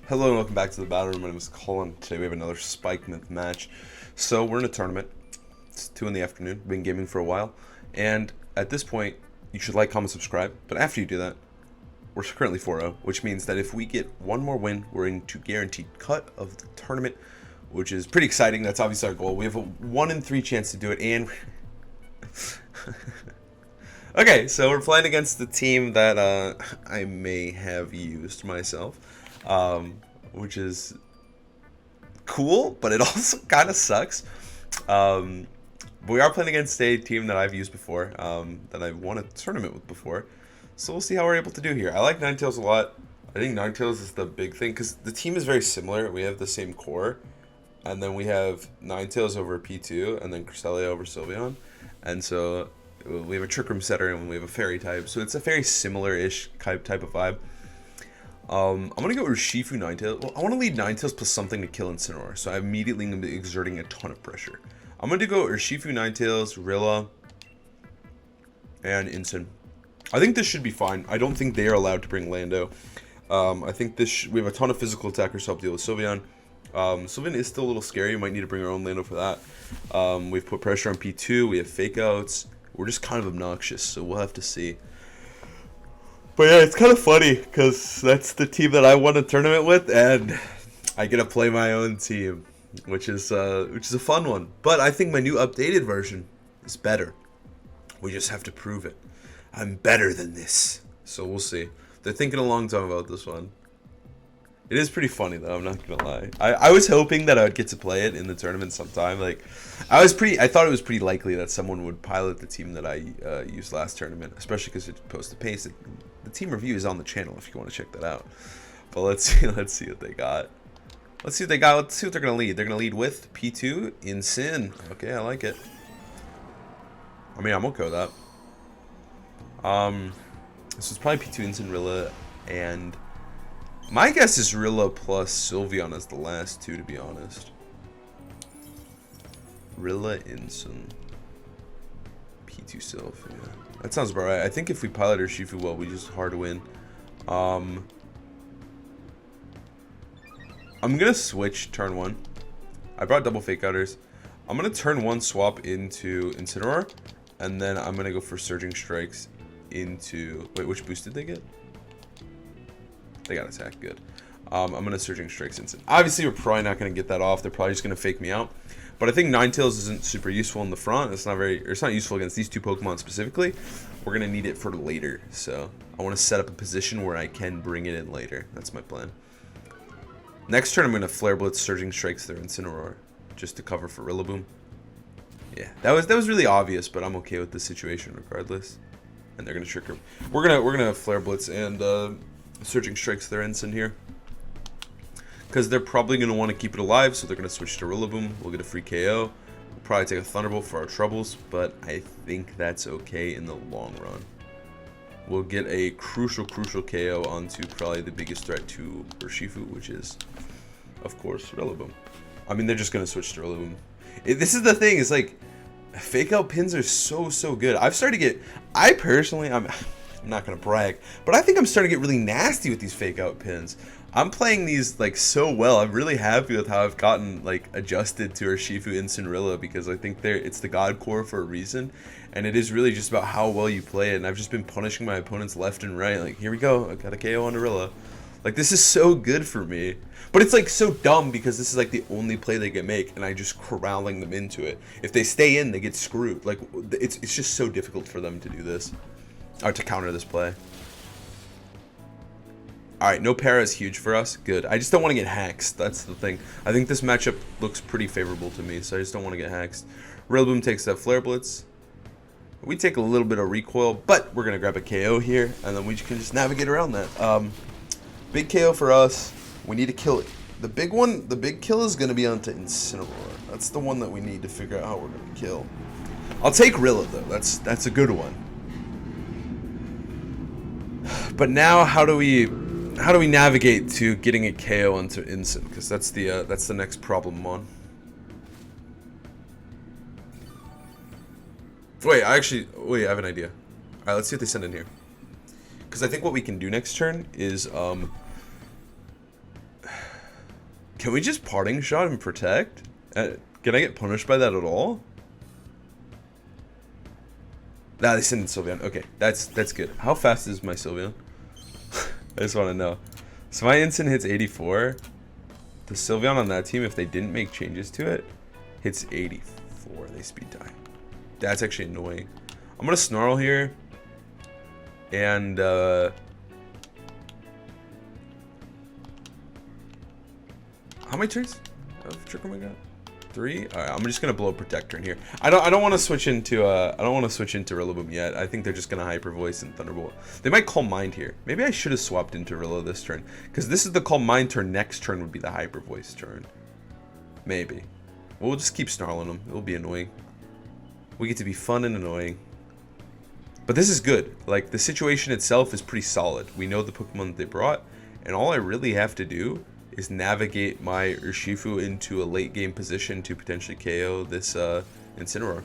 Hello and welcome back to the Battle Room. My name is Colin. Today we have another Spike Myth match. So we're in a tournament. It's 2 in the afternoon. Been gaming for a while. And at this point, you should like, comment, subscribe. But after you do that, we're currently 4-0, which means that if we get one more win, we're into guaranteed cut of the tournament, which is pretty exciting. That's obviously our goal. We have a 1 in 3 chance to do it, and okay, so we're playing against the team that I may have used myself, which is cool, but it also kind of sucks. But we are playing against a team that I've used before, that I've won a tournament with before. So we'll see how we're able to do here. I like Ninetales a lot. I think Ninetales is the big thing because the team is very similar. We have the same core, and then we have Ninetales over P2, and then Cresselia over Sylveon, and so we have a Trick Room setter and we have a Fairy type. So it's a very similar-ish type of vibe. I'm gonna go Urshifu Ninetales. Well, I want to lead Ninetales plus something to kill Incineroar, so I immediately am exerting a ton of pressure. I'm gonna go Urshifu Ninetales, Rilla, and Incin. I think this should be fine. I don't think they are allowed to bring Lando. I think we have a ton of physical attackers to help deal with Sylveon. Sylveon is still a little scary. You might need to bring our own Lando for that. We've put pressure on P2. We have fake outs. We're just kind of obnoxious, so we'll have to see. But yeah, it's kind of funny because that's the team that I won a tournament with, and I get to play my own team, which is a fun one. But I think my new updated version is better. We just have to prove it. I'm better than this, so we'll see. They're thinking a long time about this one. It is pretty funny though, I'm not gonna lie. I was hoping that I would get to play it in the tournament sometime. Like, I thought it was pretty likely that someone would pilot the team that I used last tournament, especially because it posted pace. The team review is on the channel if you want to check that out. But let's see what they got. Let's see what they got. Let's see what they're gonna lead. They're gonna lead with P2 Incin. Okay, I like it. I mean, I'm okay with that. This is probably P2 Incin, Rilla, and my guess is Rilla plus Sylveon as the last two, to be honest. Rilla, Incin, P2 Sylph, yeah. That sounds about right. I think if we pilot Urshifu well, we just hard win. I'm gonna switch turn 1. I brought double fake outers. I'm gonna turn 1 swap into Incineroar, and then I'm gonna go for Surging Strikes into... Wait, which boost did they get? They got attack, good. I'm gonna Surging Strikes Incin. Obviously, we're probably not gonna get that off. They're probably just gonna fake me out. But I think Ninetales isn't super useful in the front. It's not useful against these two Pokemon specifically. We're gonna need it for later. So I want to set up a position where I can bring it in later. That's my plan. Next turn, I'm gonna Flare Blitz Surging Strikes their Incineroar just to cover for Rillaboom. Yeah, that was really obvious, but I'm okay with the situation regardless. And they're gonna Trick Room. We're gonna Flare Blitz and Surging Strikes their Incin here, because they're probably going to want to keep it alive, so they're going to switch to Rillaboom. We'll get a free KO. We'll probably take a Thunderbolt for our troubles, but I think that's okay in the long run. We'll get a crucial KO onto probably the biggest threat to Urshifu, which is, of course, Rillaboom. I mean, they're just going to switch to Rillaboom. This is the thing, is like, fake out pins are so good. I've started to get, I personally, I'm not going to brag, but I think I'm starting to get really nasty with these fake out pins. I'm playing these like so well. I'm really happy with how I've gotten like adjusted to Urshifu Incin Rilla, because I think it's the God Core for a reason, and it is really just about how well you play it. And I've just been punishing my opponents left and right. Like, here we go, I got a KO on Rilla. Like, this is so good for me. But it's like so dumb because this is like the only play they can make, and I just corralling them into it. If they stay in, they get screwed. Like, it's just so difficult for them to do this, or to counter this play. Alright, no para is huge for us. Good. I just don't want to get hexed. That's the thing. I think this matchup looks pretty favorable to me, so I just don't want to get hexed. Rillaboom takes that Flare Blitz. We take a little bit of recoil, but we're going to grab a KO here, and then we can just navigate around that. Big KO for us. We need to kill it. The big kill is going to be onto Incineroar. That's the one that we need to figure out how we're going to kill. I'll take Rilla, though. That's a good one. But now, how do we navigate to getting a KO onto Incin? Because that's the next problem I'm on. Wait, I have an idea. Alright, let's see what they send in here. Because I think what we can do next turn is Can we just parting shot and protect? Can I get punished by that at all? Nah, they sent in Sylveon. Okay, that's good. How fast is my Sylveon? I just want to know. So my Instant hits 84. The Sylveon on that team, if they didn't make changes to it, hits 84. They speed die. That's actually annoying. I'm gonna Snarl here. And how many turns of Trick Room I got? 3. All right, I'm just gonna blow a Protector in here. I don't want to switch into Rillaboom yet. I think they're just gonna Hyper Voice and Thunderbolt. They might Calm Mind here. Maybe I should have swapped into Rilla this turn, because this is the Calm Mind turn. Next turn would be the Hyper Voice turn. Maybe. We'll just keep snarling them. It'll be annoying. We get to be fun and annoying. But this is good. Like, the situation itself is pretty solid. We know the Pokemon that they brought, and all I really have to do is navigate my Urshifu into a late game position to potentially KO this Incineroar.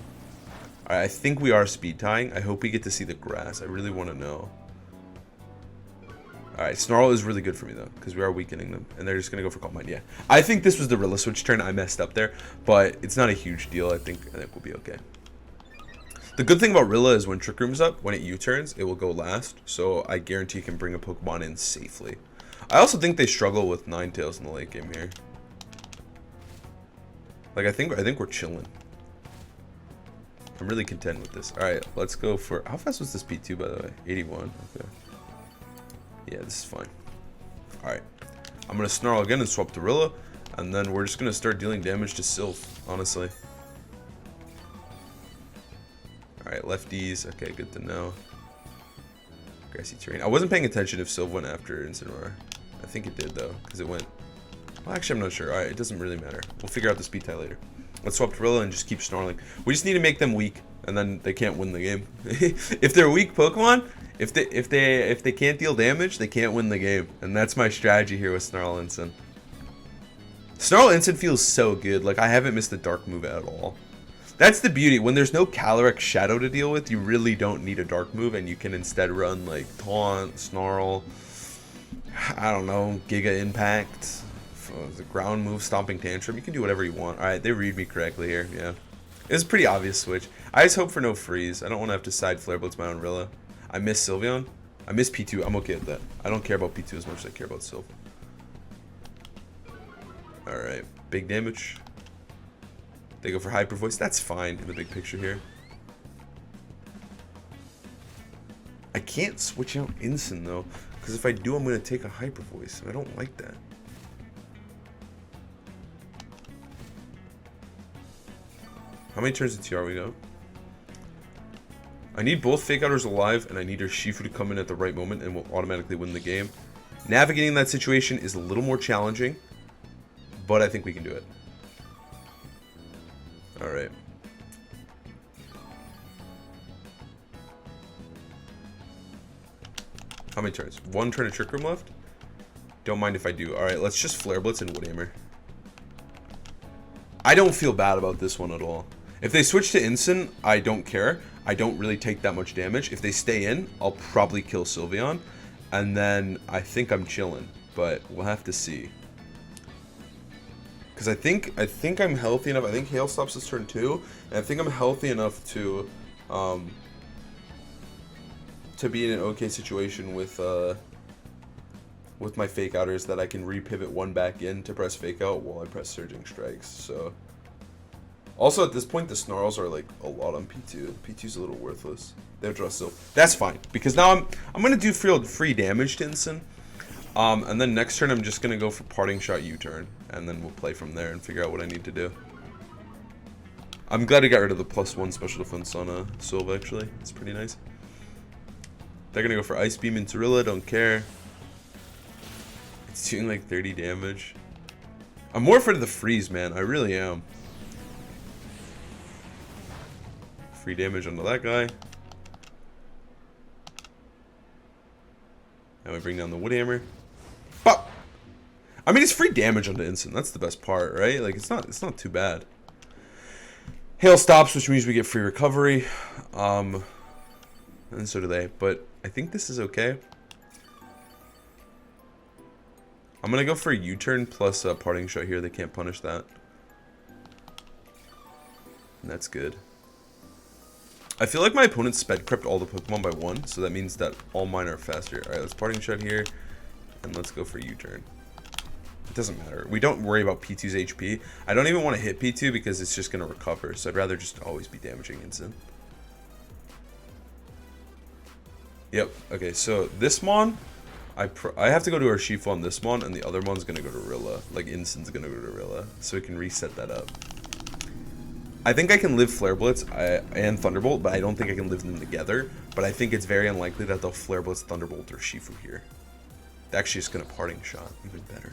Alright, I think we are speed tying. I hope we get to see the grass. I really want to know. Alright, Snarl is really good for me though, because we are weakening them. And they're just going to go for Calm Mind. Yeah. I think this was the Rilla switch turn. I messed up there, but it's not a huge deal. I think we'll be okay. The good thing about Rilla is when Trick Room's up, when it U-turns, it will go last. So I guarantee you can bring a Pokemon in safely. I also think they struggle with Ninetales in the late game here. Like, I think we're chilling. I'm really content with this. Alright, let's go for... How fast was this P2, by the way? 81. Okay. Yeah, this is fine. Alright. I'm going to Snarl again and swap to Rilla. And then we're just going to start dealing damage to Sylph, honestly. Alright, lefties. Okay, good to know. Grassy terrain. I wasn't paying attention if Sylph went after Incineroar. I think it did, though, because it went... Well, actually, I'm not sure. Alright, it doesn't really matter. We'll figure out the speed tie later. Let's swap to Rilla and just keep snarling. We just need to make them weak, and then they can't win the game. If they're weak Pokemon, if they can't deal damage, they can't win the game. And that's my strategy here with Snarl Instant. Snarl Instant feels so good. Like, I haven't missed a dark move at all. That's the beauty. When there's no Calyrex Shadow to deal with, you really don't need a dark move, and you can instead run like Taunt, Snarl, I don't know, Giga Impact, the ground move, Stomping Tantrum. You can do whatever you want. Alright, they read me correctly here, yeah. It's a pretty obvious switch. I just hope for no freeze. I don't want to have to side Flare Blitz my own Rilla. I miss Sylveon. I miss P2. I'm okay with that. I don't care about P2 as much as I care about Sylph. Alright, big damage. They go for Hyper Voice. That's fine in the big picture here. I can't switch out Instant though, because if I do, I'm going to take a Hyper Voice, and I don't like that. How many turns of TR we go? I need both Fake Outers alive, and I need Urshifu to come in at the right moment, and we'll automatically win the game. Navigating that situation is a little more challenging, but I think we can do it. Alright. How many turns? One turn of Trick Room left? Don't mind if I do. Alright, let's just Flare Blitz and Wood Hammer. I don't feel bad about this one at all. If they switch to Instant, I don't care. I don't really take that much damage. If they stay in, I'll probably kill Sylveon. And then I think I'm chilling. But we'll have to see. Because I think I'm healthy enough. I think Hail stops this turn too. And I think I'm healthy enough to be in an okay situation with my Fake Outers that I can repivot one back in to press Fake Out while I press Surging Strikes. So also at this point the Snarls are like a lot on P2. P2's a little worthless. They have draw still. That's fine because now I'm gonna do free damage to Instant. And then next turn I'm just gonna go for Parting Shot U-turn, and then we'll play from there and figure out what I need to do. I'm glad I got rid of the +1 special defense on Sylve actually. It's pretty nice. They're gonna go for Ice Beam into Rilla, don't care. It's doing like 30 damage. I'm more afraid of the freeze, man. I really am. Free damage onto that guy. And we bring down the Wood Hammer. Pop! I mean, it's free damage onto Instant. That's the best part, right? Like, it's not too bad. Hail stops, which means we get free recovery. And so do they. But I think this is okay. I'm gonna go for a U-turn plus a parting shot here. They can't punish that. And that's good. I feel like my opponent sped crept all the Pokemon by 1, so that means that all mine are faster. Alright, let's parting shot here, and let's go for U-turn. It doesn't matter. We don't worry about P2's HP. I don't even want to hit P2 because it's just going to recover, so I'd rather just always be damaging Incin. Yep, okay, so this Mon, I have to go to Urshifu on this Mon, and the other Mon's going to go to Rilla. Like, Incin's going to go to Rilla, so we can reset that up. I think I can live Flare Blitz and Thunderbolt, but I don't think I can live them together. But I think it's very unlikely that they'll Flare Blitz, Thunderbolt, or Shifu here. They're actually just going to parting shot, even better.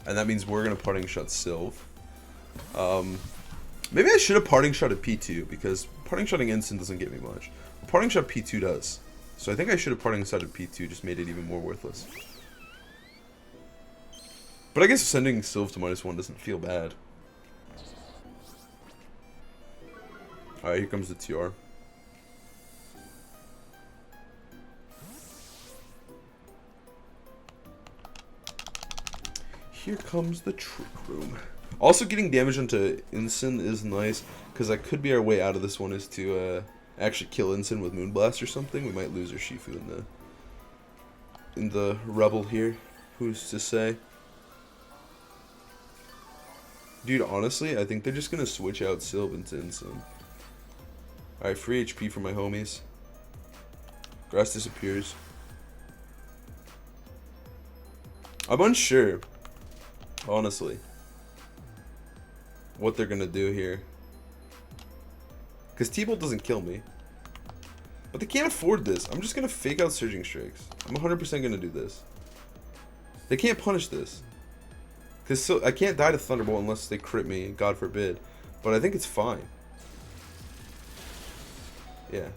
And that means we're going to parting shot Sylve. Maybe I should have parting shot at P2, because parting shotting Incin doesn't get me much. But parting shot P2 does. So I think I should have parting shot at P2, just made it even more worthless. But I guess sending Sylve to -1 doesn't feel bad. Alright, here comes the TR. Here comes the Trick Room. Also, getting damage onto Incin is nice, because that could be our way out of this one, is to actually kill Incin with Moonblast or something. We might lose Urshifu in the rubble here. Who's to say? Dude, honestly, I think they're just going to switch out Sylve into Incin. Alright, free HP for my homies. Grass disappears. I'm unsure, honestly, what they're going to do here. Because T-Bolt doesn't kill me. But they can't afford this. I'm just going to fake out Surging Strikes. I'm 100% going to do this. They can't punish this. Because so I can't die to Thunderbolt unless they crit me, God forbid. But I think it's fine. Yeah.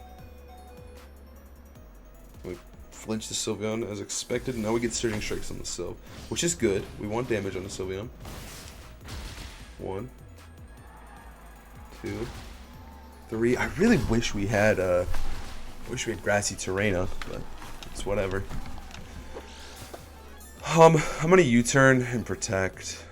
We flinch the Sylveon as expected. Now we get Surging Strikes on the Sylve, which is good. We want damage on the Sylveon. 1, 2, 3. I really wish we had Grassy Terraina, but it's whatever. I'm gonna U-turn and protect.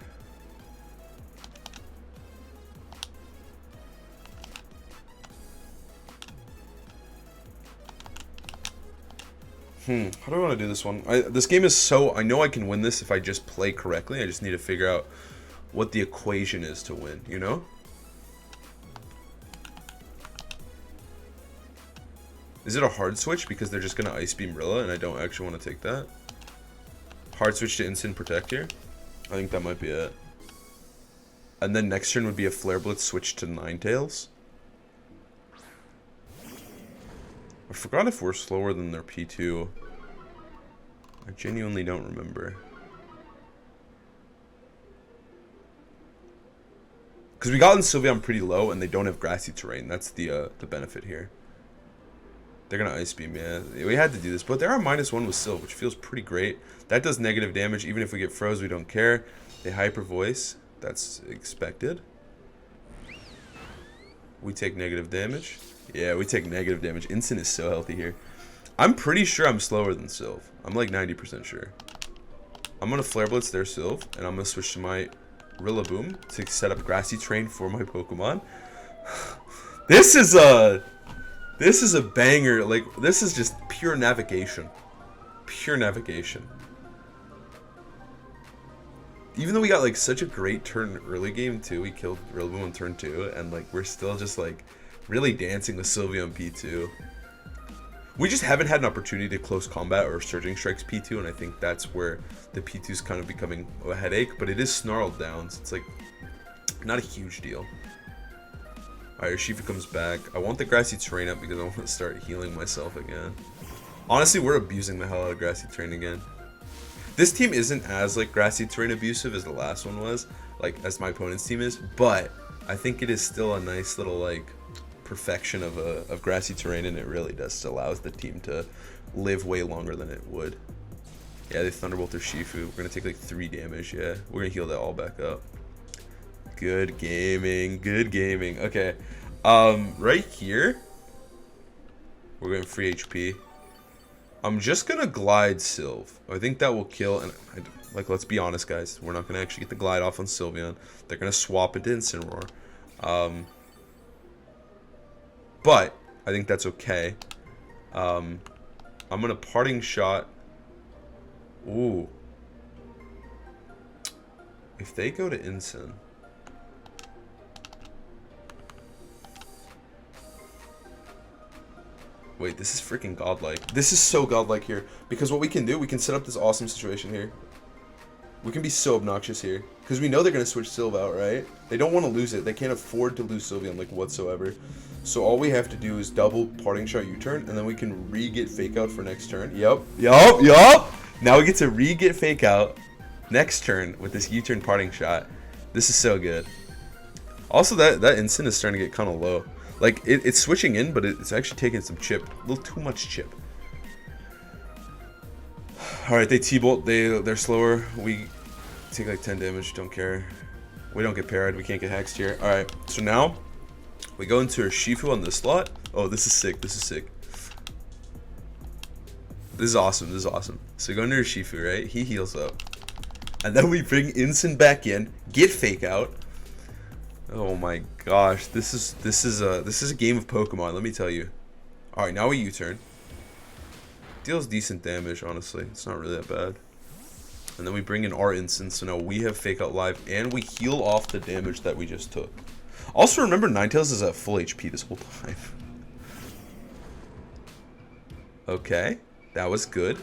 How do I want to do this one? This game is so... I know I can win this if I just play correctly. I just need to figure out what the equation is to win, you know? Is it a hard switch because they're just gonna Ice Beam Rilla and I don't actually want to take that? Hard switch to Incin Protect here. I think that might be it. And then next turn would be a Flare Blitz switch to Ninetales. I forgot if we're slower than their P2. I genuinely don't remember. Because we got in Sylveon pretty low and they don't have grassy terrain. That's the benefit here. They're going to Ice Beam, yeah. We had to do this. But they are -1 with Sylve, which feels pretty great. That does negative damage. Even if we get froze, we don't care. They Hyper Voice. That's expected. We take negative damage. Yeah, we take negative damage. Incin is so healthy here. I'm pretty sure I'm slower than Sylve. I'm like 90% sure. I'm going to Flare Blitz their Sylve, and I'm going to switch to my Rillaboom to set up Grassy Terrain for my Pokemon. This is a banger. Like, this is just pure navigation. Pure navigation. Even though we got like such a great turn early game too, we killed Rillaboom on turn 2, and like we're still just like really dancing with Sylveon P2. We just haven't had an opportunity to close combat or Surging Strikes P2, and I think that's where the P2 is kind of becoming a headache, but it is snarled down, so it's like not a huge deal. Alright, Urshifu comes back. I want the Grassy Terrain up because I want to start healing myself again. Honestly, we're abusing the hell out of Grassy Terrain again. This team isn't as like Grassy Terrain abusive as the last one was, like as my opponent's team is, but I think it is still a nice little like perfection of Grassy Terrain, and it really does allows the team to live way longer than it would. Yeah, they Thunderbolt their Shifu. We're gonna take like 3 damage. Yeah, we're gonna heal that all back up. Good gaming, good gaming. Okay, right here we're going free HP. I'm just gonna glide Sylv. I think that will kill. And like, let's be honest, guys. We're not gonna actually get the glide off on Sylveon. They're gonna swap into Incineroar. But I think that's okay. I'm gonna parting shot. Ooh. If they go to Incin. Wait, this is freaking godlike. This is so godlike here. Because what we can do, we can set up this awesome situation here. We can be so obnoxious here. Because we know they're going to switch Sylve out, right? They don't want to lose it. They can't afford to lose Sylveon, like, whatsoever. So all we have to do is double parting shot U-turn, and then we can re-get fake out for next turn. Yup. Now we get to re-get fake out next turn with this U-turn parting shot. This is so good. Also, that Incin is starting to get kind of low. Like, it's switching in, but it's actually taking some chip. A little too much chip. Alright, they T-Bolt. They're slower. We take like 10 damage. Don't care. We don't get parried. We can't get hexed here. Alright, so now we go into our Shifu on this slot. Oh, this is sick. This is sick. This is awesome. This is awesome. So we go into our Shifu, right? He heals up. And then we bring Incin back in. Get fake out. Oh my gosh, this is a game of Pokemon, let me tell you. Alright, now we U-turn. Deals decent damage, honestly. It's not really that bad. And then we bring in our Incin, so now we have Fake Out Live, and we heal off the damage that we just took. Also, remember, Ninetales is at full HP this whole time. Okay, that was good.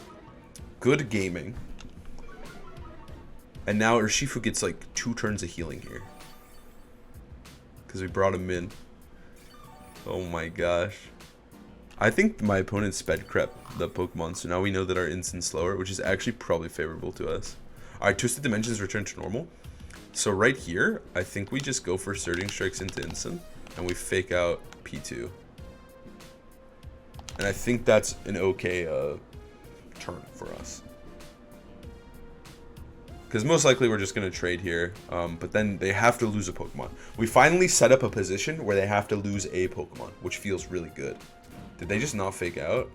Good gaming. And now Urshifu gets like 2 turns of healing here. Because we brought him in. Oh my gosh. I think my opponent sped crept the Pokemon, so now we know that our Incin's slower, which is actually probably favorable to us. Alright, Twisted Dimensions return to normal. So right here, I think we just go for Surging Strikes into Incin, and we fake out P2. And I think that's an okay turn for us. Because most likely we're just going to trade here, but then they have to lose a Pokemon. We finally set up a position where they have to lose a Pokemon, which feels really good. Did they just not fake out?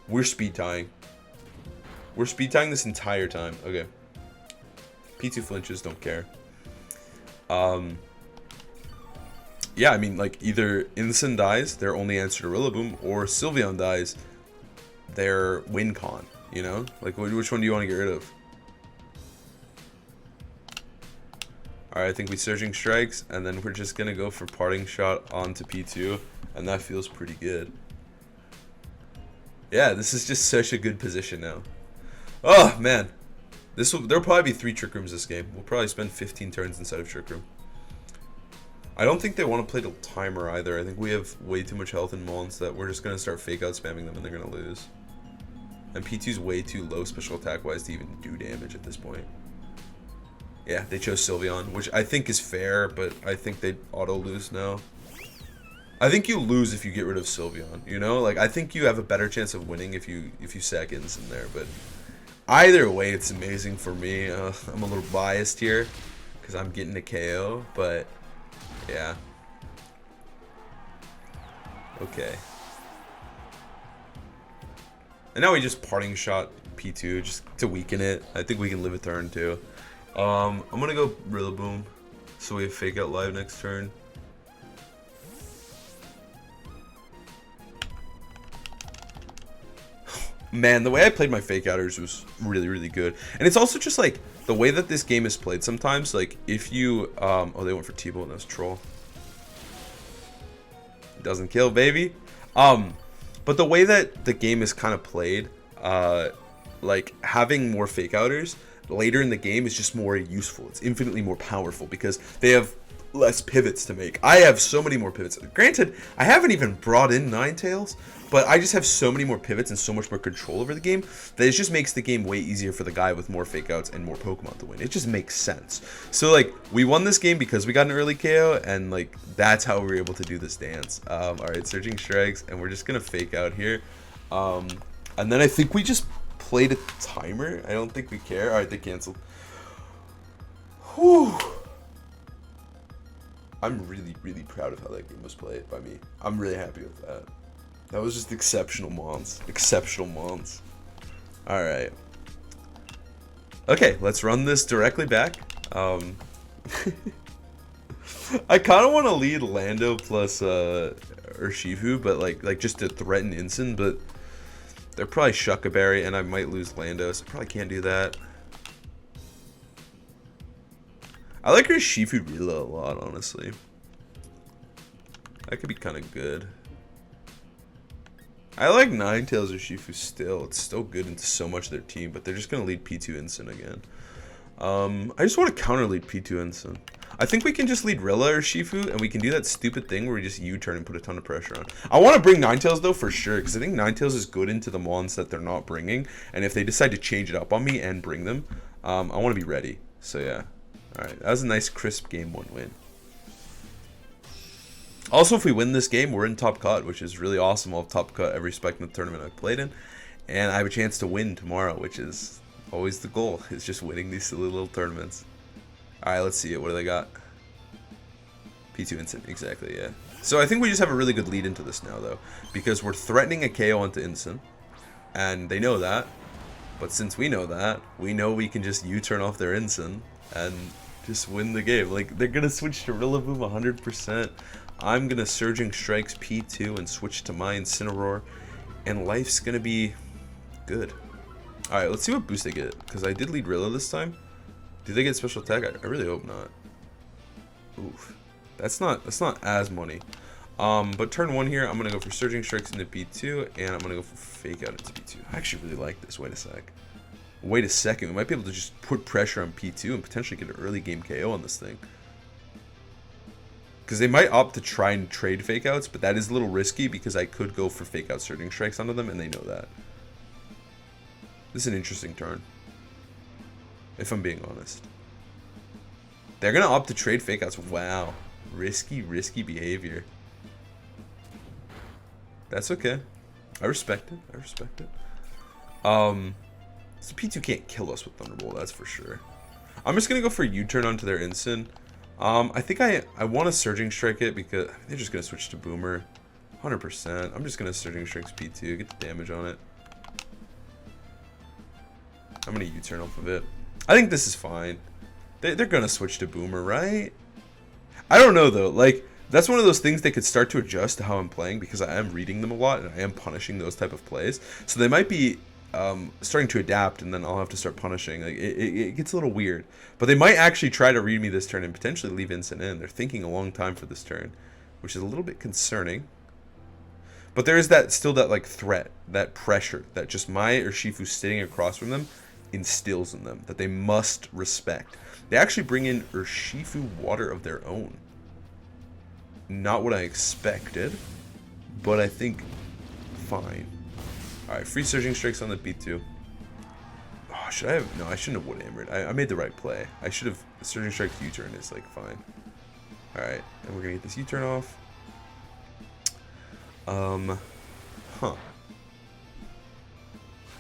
We're speed tying. We're speed tying this entire time. Okay. P2 flinches, don't care. Yeah, I mean, like, either Incin dies, their only answer to Rillaboom, or Sylveon dies, their win con, you know? Like, which one do you want to get rid of? Alright, I think we Surging Strikes, and then we're just going to go for Parting Shot onto P2, and that feels pretty good. Yeah, this is just such a good position now. Oh, man. There'll probably be 3 Trick Rooms this game. We'll probably spend 15 turns inside of Trick Room. I don't think they want to play the timer either. I think we have way too much health in Mons that we're just going to start fake out spamming them and they're going to lose. And P2's way too low special attack wise to even do damage at this point. Yeah, they chose Sylveon, which I think is fair, but I think they'd auto-lose now. I think you lose if you get rid of Sylveon, you know? Like, I think you have a better chance of winning if you sack Incin there, but either way, it's amazing for me. I'm a little biased here, because I'm getting a KO, but yeah. Okay. And now we just Parting Shot P2 just to weaken it. I think we can live a turn too. I'm gonna go Rillaboom, so we have Fake Out Live next turn. Man, the way I played my Fake Outers was really, really good. And it's also just like the way that this game is played sometimes. Like if you, oh, they went for T-Bolt and that's Troll. Doesn't kill, baby. But the way that the game is kind of played, like having more Fake Outers later in the game is just more useful. It's infinitely more powerful because they have less pivots to make. I have so many more pivots. Granted, I haven't even brought in Ninetales, but I just have so many more pivots and so much more control over the game that it just makes the game way easier for the guy with more fake outs and more Pokemon to win. It just makes sense. So like we won this game because we got an early KO, and like that's how we were able to do this dance. All right, Surging Strikes, and we're just gonna fake out here, and then I think we just played a timer. I don't think we care. All right, they canceled. Whew. I'm really, really proud of how that game was played by me. I'm really happy with that. That was just exceptional mons. Exceptional mons. Alright. Okay, let's run this directly back. I kind of want to lead Lando plus Urshifu, but like just to threaten Incin, but they're probably Shuckaberry, and I might lose Lando, so I probably can't do that. I like Urshifu Rila a lot, honestly. That could be kind of good. I like Ninetales Urshifu still. It's still good into so much of their team, but they're just going to lead P2 Incin again. I just want to counter lead P2 Incin. I think we can just lead Rilla Urshifu, and we can do that stupid thing where we just U-turn and put a ton of pressure on. I want to bring Ninetales, though, for sure, because I think Ninetales is good into the mons that they're not bringing, and if they decide to change it up on me and bring them, I want to be ready. So, yeah. Alright, that was a nice, crisp Game 1 win. Also, if we win this game, we're in Top Cut, which is really awesome. I'll have Top Cut every spec in the tournament I've played in. And I have a chance to win tomorrow, which is always the goal. Is just winning these silly little tournaments. Alright, let's see it. What do they got? P2 Incin, exactly, yeah. So I think we just have a really good lead into this now, though. Because we're threatening a KO onto Incin. And they know that. But since we know that, we know we can just U-turn off their Incin and just win the game. Like, they're going to switch to Rillaboom 100%. I'm going to Surging Strikes P2 and switch to my Incineroar. And life's going to be good. Alright, let's see what boost they get. Because I did lead Rilla this time. Do they get special attack? I really hope not. Oof. That's not as money. But turn 1 here, I'm going to go for Surging Strikes into P2. And I'm going to go for Fake Out into P2. I actually really like this. Wait a sec. Wait a second. We might be able to just put pressure on P2 and potentially get an early game KO on this thing. Because they might opt to try and trade Fake Outs, but that is a little risky because I could go for Fake Out Surging Strikes onto them, and they know that. This is an interesting turn. If I'm being honest. They're going to opt to trade Fake Outs. Wow. Risky behavior. That's okay. I respect it. I respect it. So P2 can't kill us with Thunderbolt, that's for sure. I'm just going to go for a U-turn onto their Incin. I think I want to Surging Strike it because they're just going to switch to Boomer. 100%. I'm just going to Surging Strikes P2, get the damage on it. I'm going to U-turn off of it. I think this is fine. They're going to switch to Boomer, right? I don't know, though. Like, that's one of those things they could start to adjust to how I'm playing because I am reading them a lot and I am punishing those type of plays. So they might be starting to adapt, and then I'll have to start punishing. Like it gets a little weird, but they might actually try to read me this turn and potentially leave Incin in. They're thinking a long time for this turn, which is a little bit concerning. But there is still that like threat, that pressure that just my Urshifu sitting across from them instills in them that they must respect. They actually bring in Urshifu Water of their own. Not what I expected, but I think fine. Alright, free Surging Strikes on the P2. Oh, should I have... No, I shouldn't have Wood Hammered. I made the right play. I should have... Surging Strike U-turn is, like, fine. Alright, and we're gonna get this U-turn off. Huh.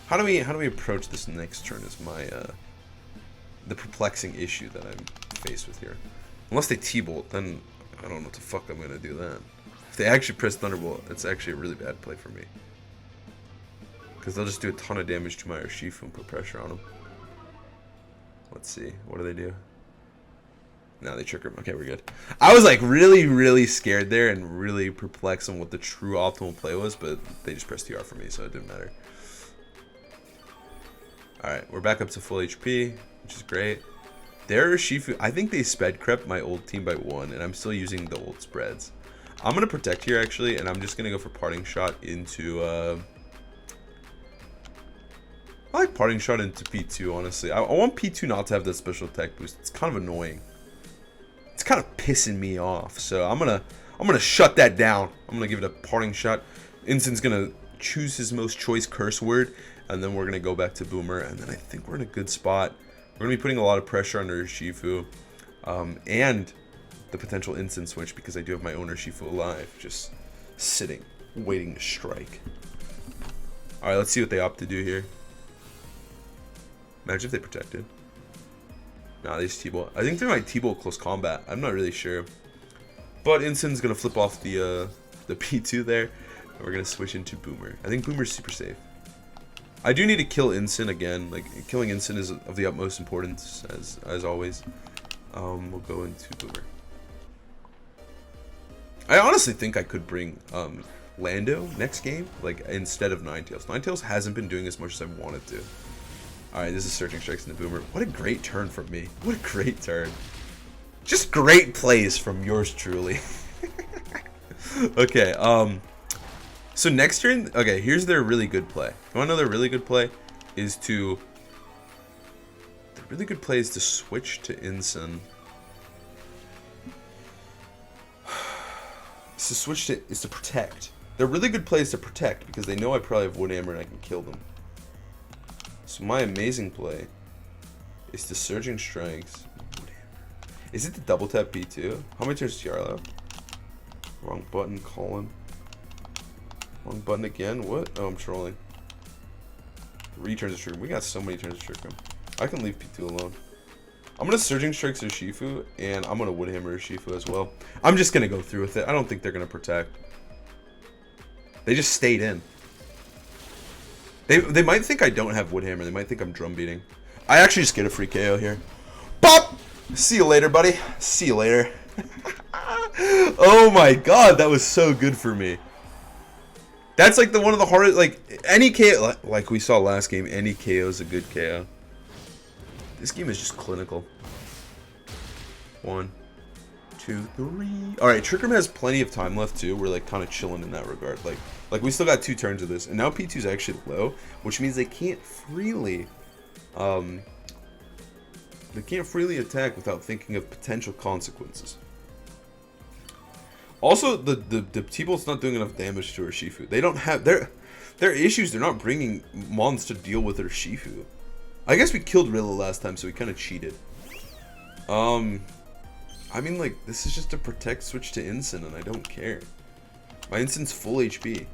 How do we approach this next turn is my, the perplexing issue that I'm faced with here. Unless they T-Bolt, then I don't know what the fuck I'm gonna do then. If they actually press Thunderbolt, it's actually a really bad play for me. Because they'll just do a ton of damage to my Urshifu and put pressure on him. Let's see. What do they do? No, they trick him. Okay, we're good. I was like really scared there and really perplexed on what the true optimal play was, but they just pressed TR for me, so it didn't matter. Alright, we're back up to full HP, which is great. Their Urshifu, I think they sped crept my old team by 1, and I'm still using the old spreads. I'm going to protect here, actually, and I'm just going to go for Parting Shot into... I like Parting Shot into P2, honestly. I want P2 not to have that special attack boost. It's kind of annoying. It's kind of pissing me off. So I'm gonna shut that down. I'm gonna give it a Parting Shot. Incin's gonna choose his most choice curse word, and then we're gonna go back to Boomer, and then I think we're in a good spot. We're gonna be putting a lot of pressure on Urshifu, and the potential Incin switch because I do have my own Urshifu alive, just sitting, waiting to strike. All right, let's see what they opt to do here. Imagine if they protected. Nah, they just T-Bolt. I think they might T-Bolt close combat. I'm not really sure. But Incin's gonna flip off the P2 there. we're gonna switch into Boomer. I think Boomer's super safe. I do need to kill Incin again. Like, killing Incin is of the utmost importance, as always. We'll go into Boomer. I honestly think I could bring Lando next game, like, instead of Ninetales. Ninetales hasn't been doing as much as I wanted to. Alright, this is Surging Strikes into Boomer. What a great turn from me. What a great turn. Just great plays from yours truly. Okay, so next turn, okay, here's their really good play. You wanna know their really good play? The really good play is to switch to Incin. Is to protect. Their really good play is to protect because they know I probably have Woodhammer and I can kill them. So my amazing play is to Surging Strikes. Is it the double tap P2? How many turns does TR left? Wrong button, Colin. Wrong button again? What? Oh, I'm trolling. 3 turns of Trick Room. We got so many turns of Trick Room. I can leave P2 alone. I'm gonna Surging Strikes Urshifu, and I'm gonna Woodhammer Urshifu as well. I'm just gonna go through with it. I don't think they're gonna protect. They just stayed in. They might think I don't have Woodhammer. They might think I'm drum beating. I actually just get a free KO here. Pop! See you later, buddy. See you later. Oh my god, that was so good for me. That's like one of the hardest, like, any KO, like we saw last game, any KO is a good KO. This game is just clinical. 1, 2, 3. Alright, Trick Room has plenty of time left too. We're like kind of chilling in that regard. Like we still got 2 turns of this, and now P2 is actually low, which means they can't freely attack without thinking of potential consequences. Also, the T-Bolt's not doing enough damage to Urshifu. They don't have their issues. They're not bringing mons to deal with Urshifu. I guess we killed Rilla last time, so we kind of cheated. I mean, like, this is just a protect switch to Incin, and I don't care. My Incin's full HP.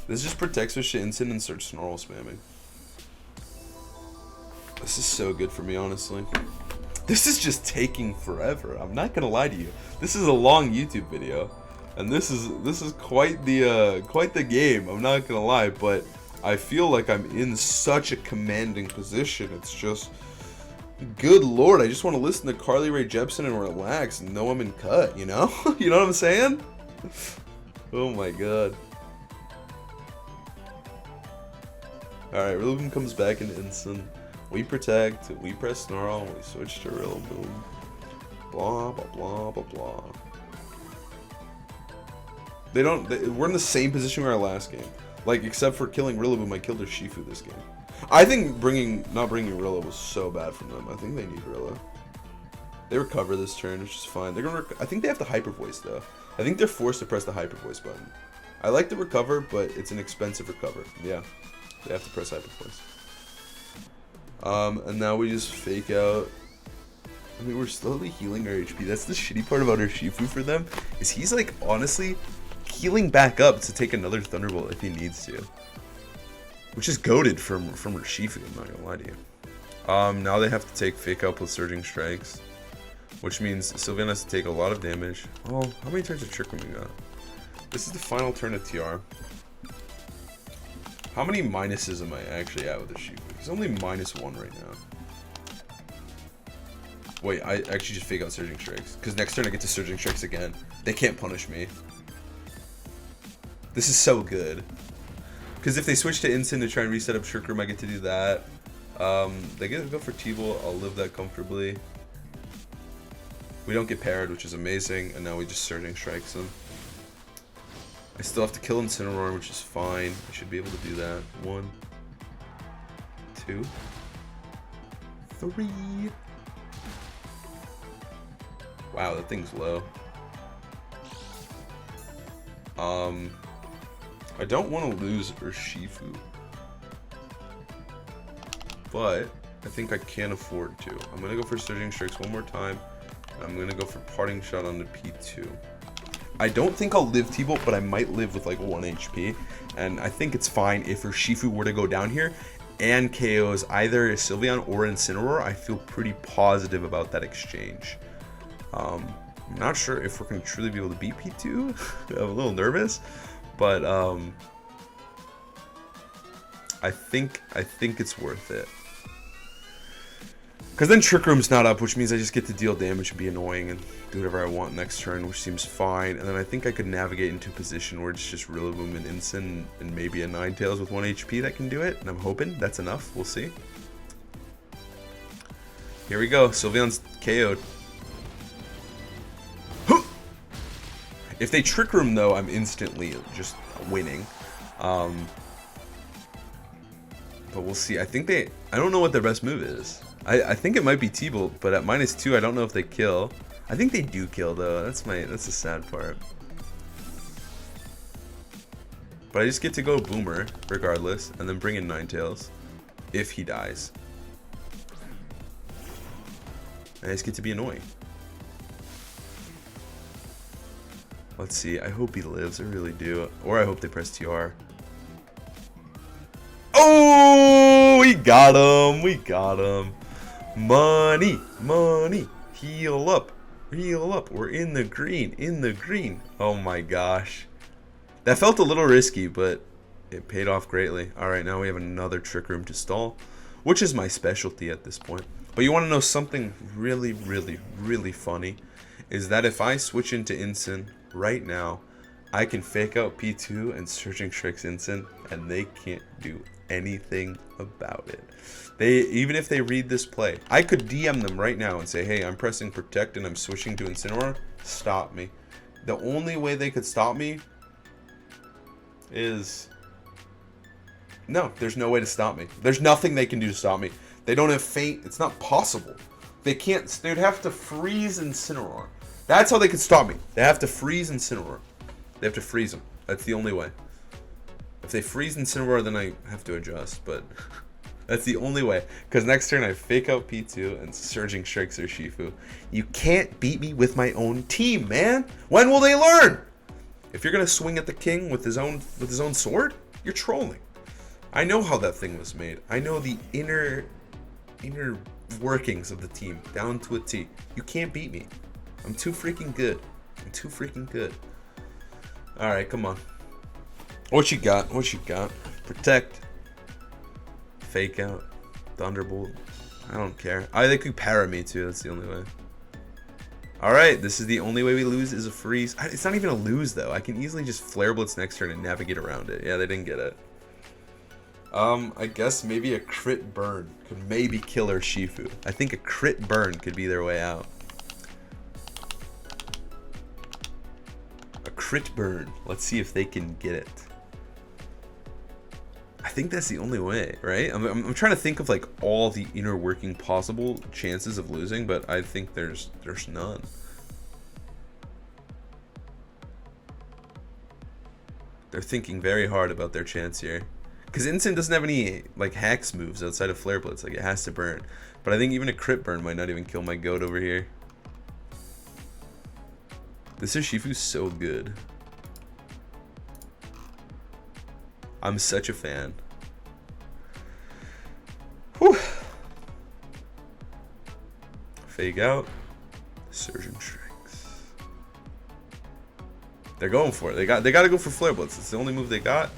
This is just protect switch to Incin and start Snarl spamming. This is so good for me, honestly. This is just taking forever. I'm not gonna lie to you. This is a long YouTube video, and this is quite the game. I'm not gonna lie, but I feel like I'm in such a commanding position. It's just, good lord, I just want to listen to Carly Rae Jepsen and relax and know I'm in cut. You know, you know what I'm saying? Oh my god. All right, Rillaboom comes back in Incin. We protect, we press Snarl, we switch to Rillaboom. Blah, blah, blah, blah, blah. We're in the same position we were last game. Like, except for killing Rillaboom, I killed Urshifu this game. I think not bringing Rilla was so bad from them. I think they need Rilla. They recover this turn, which is fine. I think they have the Hyper Voice, though. I think they're forced to press the Hyper Voice button. I like the recover, but it's an expensive recover. Yeah, they have to press Hyper Voice. And now we just fake out. I mean, we're slowly healing our HP. That's the shitty part about Urshifu for them, is he's like honestly healing back up to take another Thunderbolt if he needs to. Which is goated from Urshifu, I'm not gonna lie to you. Now they have to take fake out plus Surging Strikes, which means Sylveon has to take a lot of damage. Oh, how many turns of Trick Room we got? This is the final turn of TR. How many minuses am I actually at with Urshifu? He's only -1 right now. Wait, I actually just fake out Surging Strikes. Because next turn I get to Surging Strikes again. They can't punish me. This is so good. Because if they switch to Incin to try and reset up Trick Room, I get to do that. They get to go for T-Bolt. I'll live that comfortably. We don't get parried, which is amazing. And now we just Surging Strikes them. I still have to kill Incineroar, which is fine. I should be able to do that. 1, 2, 3. Wow, that thing's low. I don't want to lose Urshifu, but I think I can afford to. I'm gonna go for Surging Strikes one more time, and I'm gonna go for Parting Shot on the P2. I don't think I'll live T-Bolt, but I might live with like 1 HP, and I think it's fine if Urshifu were to go down here and KOs either Sylveon or Incineroar. I feel pretty positive about that exchange. I'm not sure if we're going to truly be able to beat P2. I'm a little nervous, but I think it's worth it. Because then Trick Room's not up, which means I just get to deal damage and be annoying and do whatever I want next turn, which seems fine. And then I think I could navigate into a position where it's just Rillaboom and Incin and maybe a Ninetales with 1 HP that can do it. And I'm hoping that's enough. We'll see. Here we go. Sylveon's KO'd. If they Trick Room, though, I'm instantly just winning. But we'll see. I don't know what their best move is. I think it might be T-Bolt, but at -2, I don't know if they kill. I think they do kill, though. That's the sad part. But I just get to go Boomer, regardless, and then bring in Ninetales, if he dies. And I just get to be annoying. Let's see. I hope he lives. I really do. Or I hope they press TR. Oh, we got him. We got him. Money, money. Heal up. Heal up. We're in the green. In the green. Oh my gosh. That felt a little risky, but it paid off greatly. Alright, now we have another Trick Room to stall, which is my specialty at this point. But you want to know something really, really, really funny? Is that if I switch into Incin right now, I can fake out P2 and Surging Strike's Incin, and they can't do anything about it. Even if they read this play, I could DM them right now and say, hey, I'm pressing Protect and I'm switching to Incineroar. Stop me. The only way they could stop me is... No, there's no way to stop me. There's nothing they can do to stop me. They don't have Fate. It's not possible. They can't... They'd have to freeze Incineroar. That's how they could stop me. They have to freeze Incineroar. They have to freeze him. That's the only way. If they freeze Incineroar, then I have to adjust, but... That's the only way. Because next turn I fake out P2 and Surging Strikes their Shifu. You can't beat me with my own team, man. When will they learn? If you're gonna swing at the king with his own sword, you're trolling. I know how that thing was made. I know the inner workings of the team down to a T. You can't beat me. I'm too freaking good. I'm too freaking good. All right, come on. What you got? What you got? Protect. Fake out. Thunderbolt. I don't care. They could para me too. That's the only way. Alright, this is the only way we lose is a freeze. It's not even a lose though. I can easily just Flare Blitz next turn and navigate around it. Yeah, they didn't get it. I guess maybe a crit burn could maybe kill our Shifu. I think a crit burn could be their way out. A crit burn. Let's see if they can get it. I think that's the only way, right? I'm trying to think of like all the inner working possible chances of losing, but I think there's none. They're thinking very hard about their chance here. Because Incin doesn't have any like hacks moves outside of Flare Blitz, like it has to burn. But I think even a crit burn might not even kill my goat over here. This Urshifu's so good. I'm such a fan. Whew. Fake out. Surging Strikes. They're going for it. They got to go for Flare Blitz. It's the only move they got.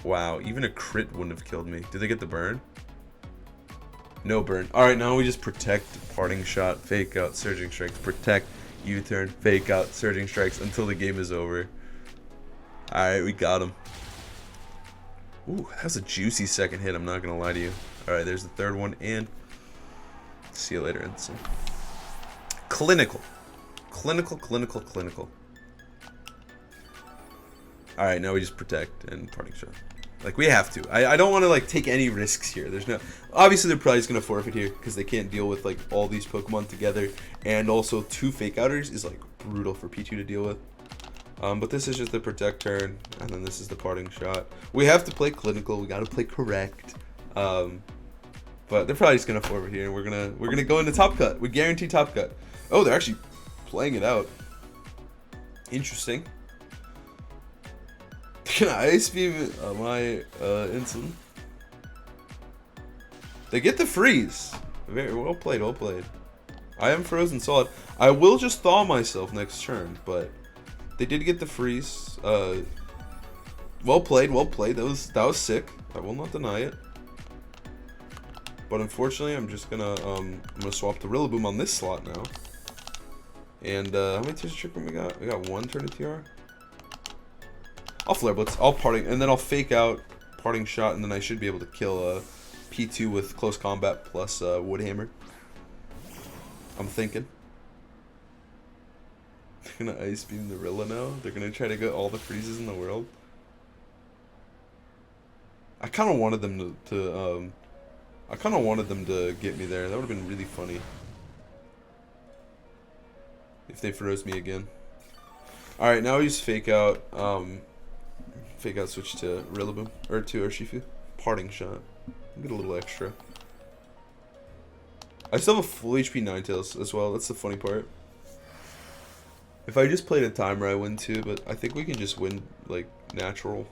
Wow, even a crit wouldn't have killed me. Did they get the burn? No burn. Alright, now we just protect. Parting Shot, fake out, Surging Strikes, protect, U-turn, fake out, Surging Strikes until the game is over. Alright, we got him. Ooh, that was a juicy second hit, I'm not gonna lie to you. Alright, there's the third one, and see you later, Incin. Clinical. Clinical, clinical, clinical. Alright, now we just protect and Parting Shot. Like, we have to. I don't want to, like, take any risks here. There's no... Obviously, they're probably just going to forfeit here because they can't deal with, like, all these Pokemon together. And also, 2 Fake Outers is, like, brutal for P2 to deal with. But this is just the Protect turn, and then this is the Parting Shot. We have to play clinical. We got to play correct. But they're probably just going to forfeit here, and we're gonna go into Top Cut. We guarantee Top Cut. Oh, they're actually playing it out. Interesting. Can I Ice Beam my Incin? They get the freeze. Very well played, well played. I am frozen solid. I will just thaw myself next turn, but they did get the freeze. Well played, well played. That was sick. I will not deny it. But unfortunately, I'm just gonna swap the Rillaboom on this slot now. And how many Tears of Trick Room we got? We got one turn of TR. I'll Flare Blitz. I'll parting, and then I'll fake out parting shot, and then I should be able to kill P2 with close combat plus Wood Hammer. I'm thinking. They're gonna Ice Beam the Rilla now. They're gonna try to get all the freezes in the world. I kind of wanted them to get me there. That would have been really funny if they froze me again. All right, now we just fake out switch to Rillaboom or to Urshifu. Parting shot. Get a little extra. I still have a full HP Ninetales as well. That's the funny part. If I just played a timer, I win too, but I think we can just win like natural.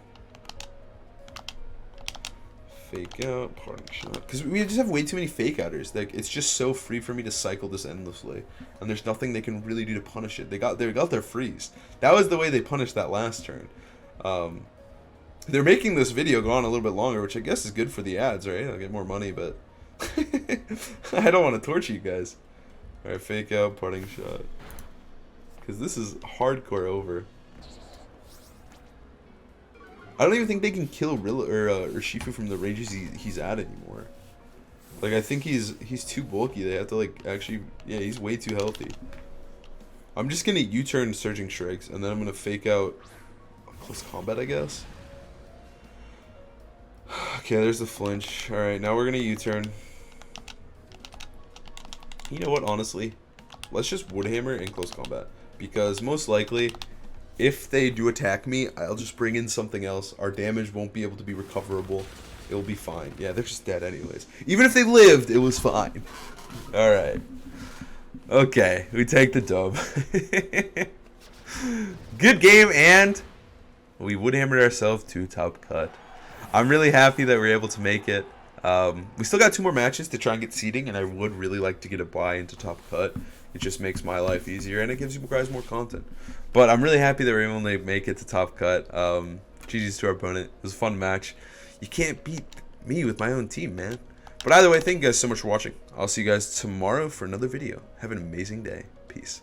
Fake out, parting shot. Because we just have way too many fake outers. Like it's just so free for me to cycle this endlessly, and there's nothing they can really do to punish it. They got their freeze. That was the way they punished that last turn. They're making this video go on a little bit longer, which I guess is good for the ads, right? I'll get more money, but I don't want to torture you guys. All right, fake out, parting shot. Because this is hardcore over. I don't even think they can kill Rilla or Shifu from the ranges he's at anymore. Like I think he's too bulky. They have to like actually, yeah, he's way too healthy. I'm just gonna U-turn Surging Strikes, and then I'm gonna fake out close combat, I guess. Okay, there's the flinch. All right, now we're gonna U-turn. You know what? Honestly, let's just Wood Hammer in close combat, because most likely, if they do attack me, I'll just bring in something else. Our damage won't be able to be recoverable. It'll be fine. Yeah, they're just dead anyways. Even if they lived, it was fine. All right. Okay, we take the dub. Good game, and we Wood Hammered ourselves to top cut. I'm really happy that we were able to make it. We still got 2 more matches to try and get seeding, and I would really like to get a bye into top cut. It just makes my life easier, and it gives you guys more content. But I'm really happy that we were able to make it to top cut. GG's to our opponent. It was a fun match. You can't beat me with my own team, man. But either way, thank you guys so much for watching. I'll see you guys tomorrow for another video. Have an amazing day. Peace.